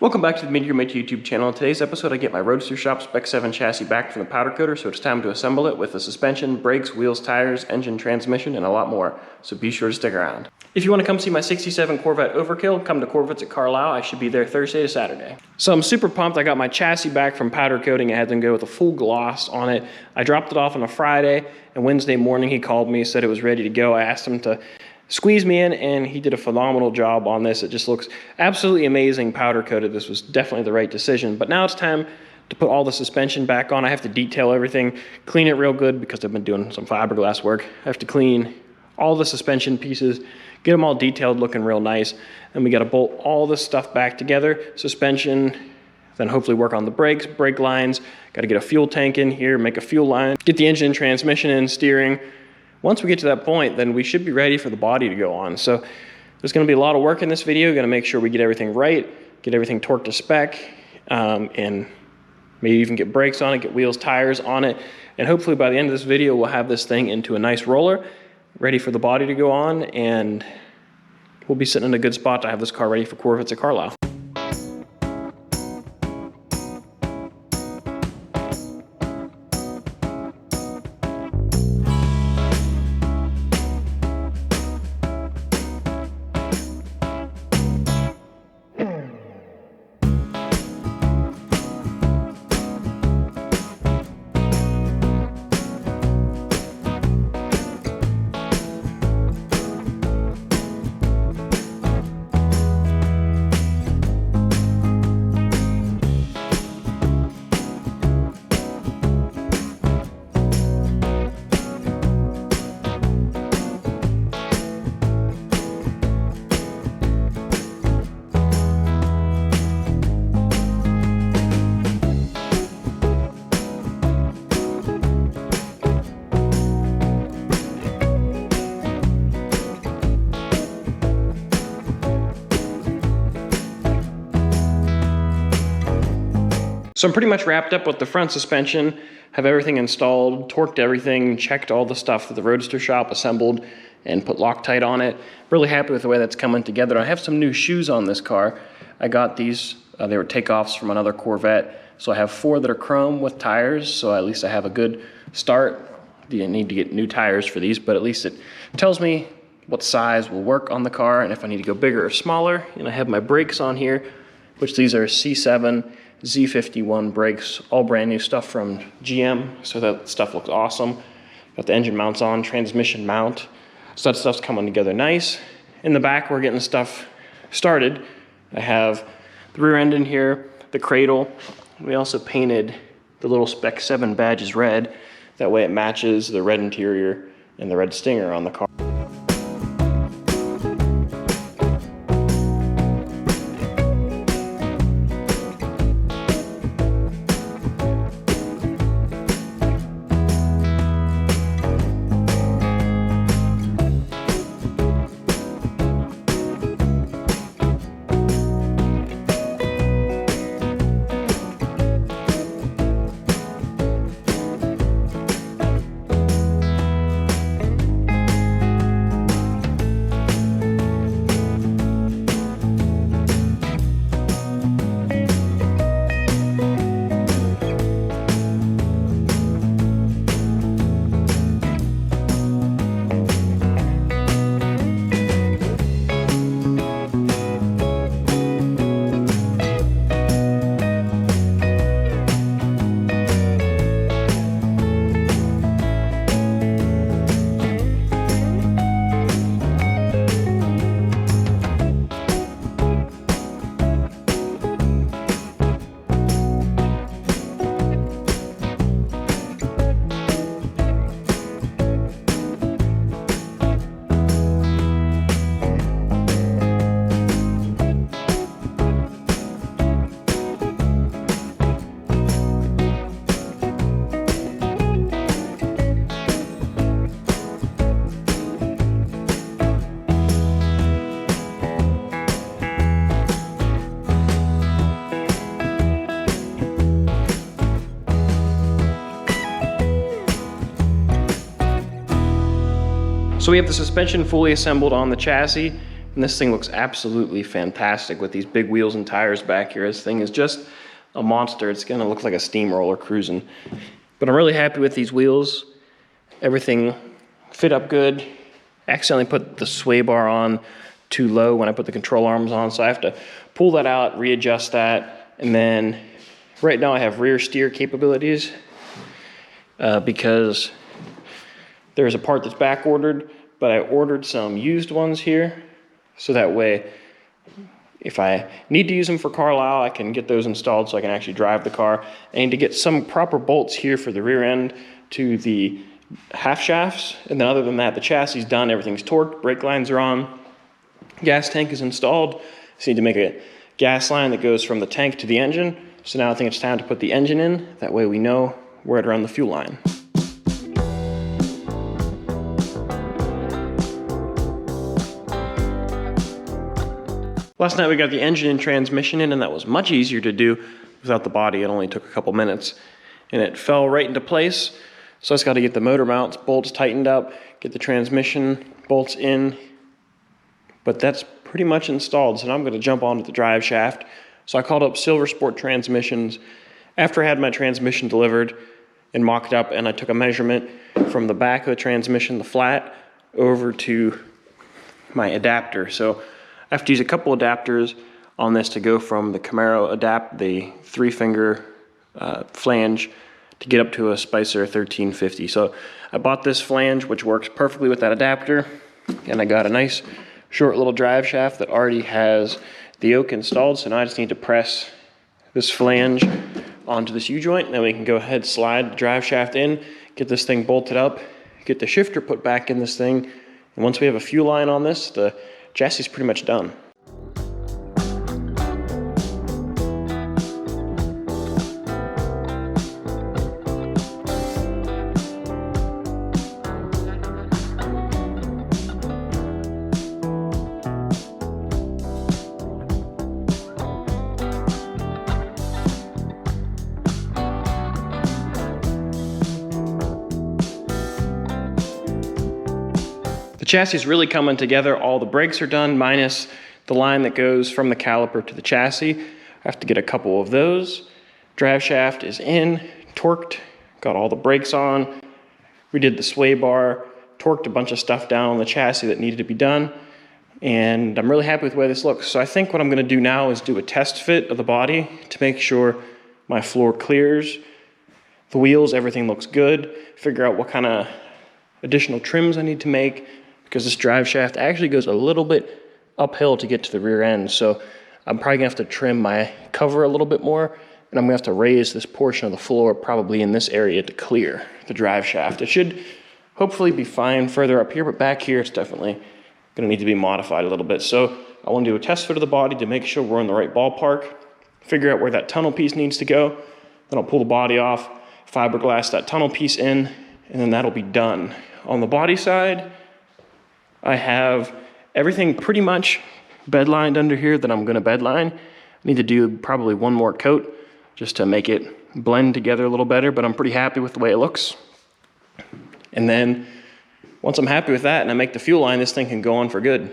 Welcome back to the Mid-Year YouTube channel. In today's episode, I get my Roadster Shop Spec 7 chassis back from the powder coater, so it's time to assemble it with the suspension, brakes, wheels, tires, engine, transmission, and a lot more. So be sure to stick around. If you want to come see my 67 Corvette Overkill, come to Corvettes at Carlisle. I should be there Thursday to Saturday. So I'm super pumped. I got my chassis back from powder coating. I had them go with a full gloss on it. I dropped it off on a Friday, and Wednesday morning he called me, said it was ready to go. I asked him to squeeze me in, and he did a phenomenal job on this. It just looks absolutely amazing powder coated. This was definitely the right decision. But now it's time to put all the suspension back on. I have to detail everything, clean it real good because I've been doing some fiberglass work. I have to clean all the suspension pieces, get them all detailed, looking real nice. And we got to bolt all this stuff back together, suspension, then hopefully work on the brakes, brake lines. Got to get a fuel tank in here, make a fuel line, get the engine, transmission, and steering. Once we get to that point, then we should be ready for the body to go on. So there's going to be a lot of work in this video. Going to make sure we get everything right, get everything torqued to spec, and maybe even get brakes on it, get wheels, tires on it. And hopefully by the end of this video, we'll have this thing into a nice roller, ready for the body to go on, and we'll be sitting in a good spot to have this car ready for Corvettes at Carlisle. So I'm pretty much wrapped up with the front suspension, have everything installed, torqued everything, checked all the stuff at the Roadster shop, assembled, and put Loctite on it. Really happy with the way that's coming together. I have some new shoes on this car. I got these, they were takeoffs from another Corvette. So I have 4 that are chrome with tires, so at least I have a good start. You need to get new tires for these, but at least it tells me what size will work on the car and if I need to go bigger or smaller. And I have my brakes on here, which these are C7 Z51 brakes, all brand new stuff from GM, so that stuff looks awesome. Got the engine mounts on, transmission mount, so that stuff's coming together nice. In the back, we're getting stuff started. I have the rear end in here, the cradle. We also painted the little Spec 7 badges red. That way it matches the red interior and the red stinger on the car. So we have the suspension fully assembled on the chassis. And this thing looks absolutely fantastic with these big wheels and tires back here. This thing is just a monster. It's gonna look like a steamroller cruising. But I'm really happy with these wheels. Everything fit up good. Accidentally put the sway bar on too low when I put the control arms on, so I have to pull that out, readjust that, and then right now I have rear steer capabilities because there's a part that's back ordered, but I ordered some used ones here, so that way if I need to use them for Carlisle, I can get those installed so I can actually drive the car. I need to get some proper bolts here for the rear end to the half shafts, and then other than that, the chassis is done, everything's torqued, brake lines are on. Gas tank is installed. Just need to make a gas line that goes from the tank to the engine. So now I think it's time to put the engine in. That way we know where to run the fuel line. Last night we got the engine and transmission in, and that was much easier to do without the body. It only took a couple minutes and it fell right into place. So I just got to get the motor mounts, bolts tightened up, get the transmission bolts in. But that's pretty much installed, so now I'm going to jump onto the drive shaft. So I called up Silver Sport Transmissions after I had my transmission delivered and mocked up, and I took a measurement from the back of the transmission, the flat, over to my adapter. So I have to use a couple adapters on this to go from the Camaro the 3-finger flange to get up to a Spicer 1350. So I bought this flange, which works perfectly with that adapter, and I got a nice short little drive shaft that already has the yoke installed. So now I just need to press this flange onto this U-joint, and then we can go ahead, slide the drive shaft in, get this thing bolted up, get the shifter put back in this thing, and once we have a fuel line on this, the chassis is pretty much done. The chassis is really coming together. All the brakes are done, minus the line that goes from the caliper to the chassis. I have to get a couple of those. Drive shaft is in, torqued, got all the brakes on. We did the sway bar, torqued a bunch of stuff down on the chassis that needed to be done. And I'm really happy with the way this looks. So I think what I'm gonna do now is do a test fit of the body to make sure my floor clears. The wheels, everything looks good. Figure out what kind of additional trims I need to make, because this drive shaft actually goes a little bit uphill to get to the rear end. So I'm probably gonna have to trim my cover a little bit more, and I'm gonna have to raise this portion of the floor probably in this area to clear the drive shaft. It should hopefully be fine further up here, but back here it's definitely gonna need to be modified a little bit. So I wanna do a test fit of the body to make sure we're in the right ballpark, figure out where that tunnel piece needs to go, then I'll pull the body off, fiberglass that tunnel piece in, and then that'll be done. On the body side, I have everything pretty much bedlined under here that I'm gonna bedline. I need to do probably one more coat just to make it blend together a little better, but I'm pretty happy with the way it looks. And then once I'm happy with that and I make the fuel line, this thing can go on for good.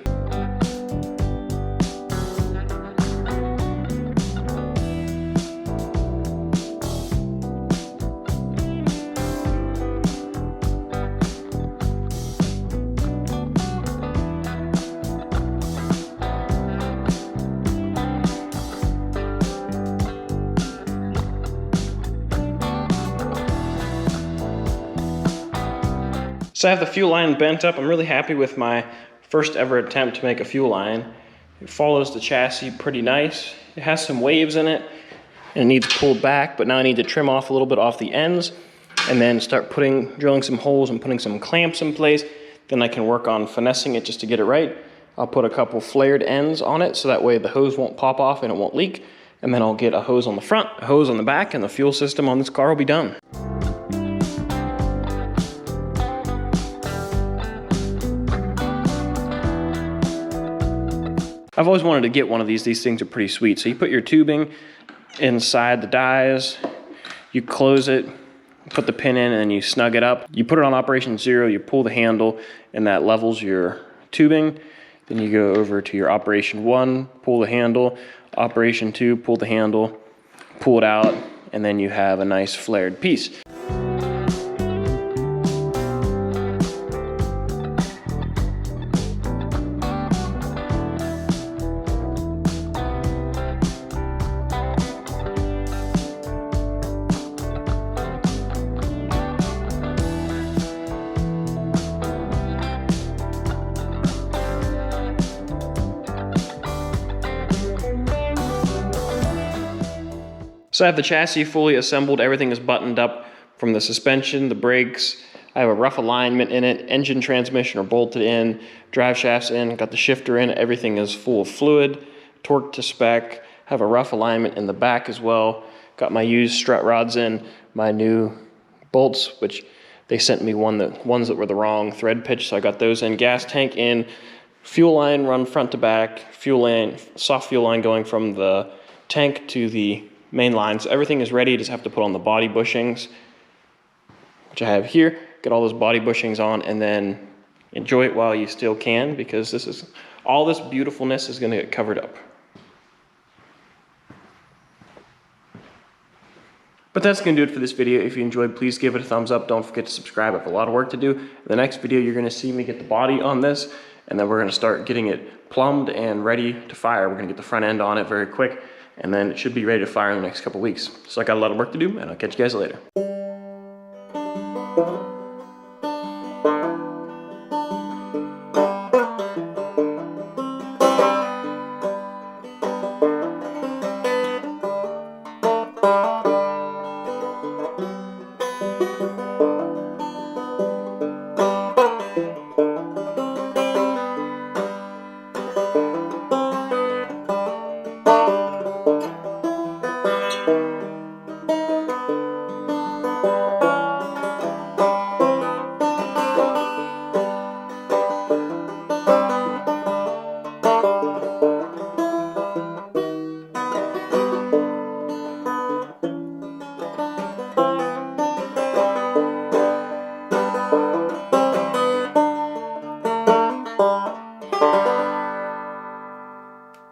So I have the fuel line bent up. I'm really happy with my first ever attempt to make a fuel line. It follows the chassis pretty nice. It has some waves in it and it needs pulled back, but now I need to trim off a little bit off the ends and then start drilling some holes and putting some clamps in place. Then I can work on finessing it just to get it right. I'll put a couple flared ends on it so that way the hose won't pop off and it won't leak. And then I'll get a hose on the front, a hose on the back, and the fuel system on this car will be done. I've always wanted to get one of these. These things are pretty sweet. So you put your tubing inside the dies, you close it, put the pin in, and then you snug it up. You put it on operation 0, you pull the handle, and that levels your tubing. Then you go over to your operation 1, pull the handle, operation 2, pull the handle, pull it out, and then you have a nice flared piece. So I have the chassis fully assembled, everything is buttoned up from the suspension, the brakes. I have a rough alignment in it, engine, transmission are bolted in, drive shafts in, got the shifter in, everything is full of fluid, torqued to spec, have a rough alignment in the back as well. Got my used strut rods in, my new bolts, which they sent me ones that were the wrong thread pitch, so I got those in, gas tank in, fuel line run front to back, fuel line, soft fuel line going from the tank to the main line. So everything is ready, you just have to put on the body bushings, which I have here. Get all those body bushings on and then enjoy it while you still can, because all this beautifulness is going to get covered up. But that's going to do it for this video. If you enjoyed, please give it a thumbs up. Don't forget to subscribe. I have a lot of work to do. In the next video, you're going to see me get the body on this, and then we're going to start getting it plumbed and ready to fire. We're going to get the front end on it very quick, and then it should be ready to fire in the next couple weeks. So I got a lot of work to do, and I'll catch you guys later.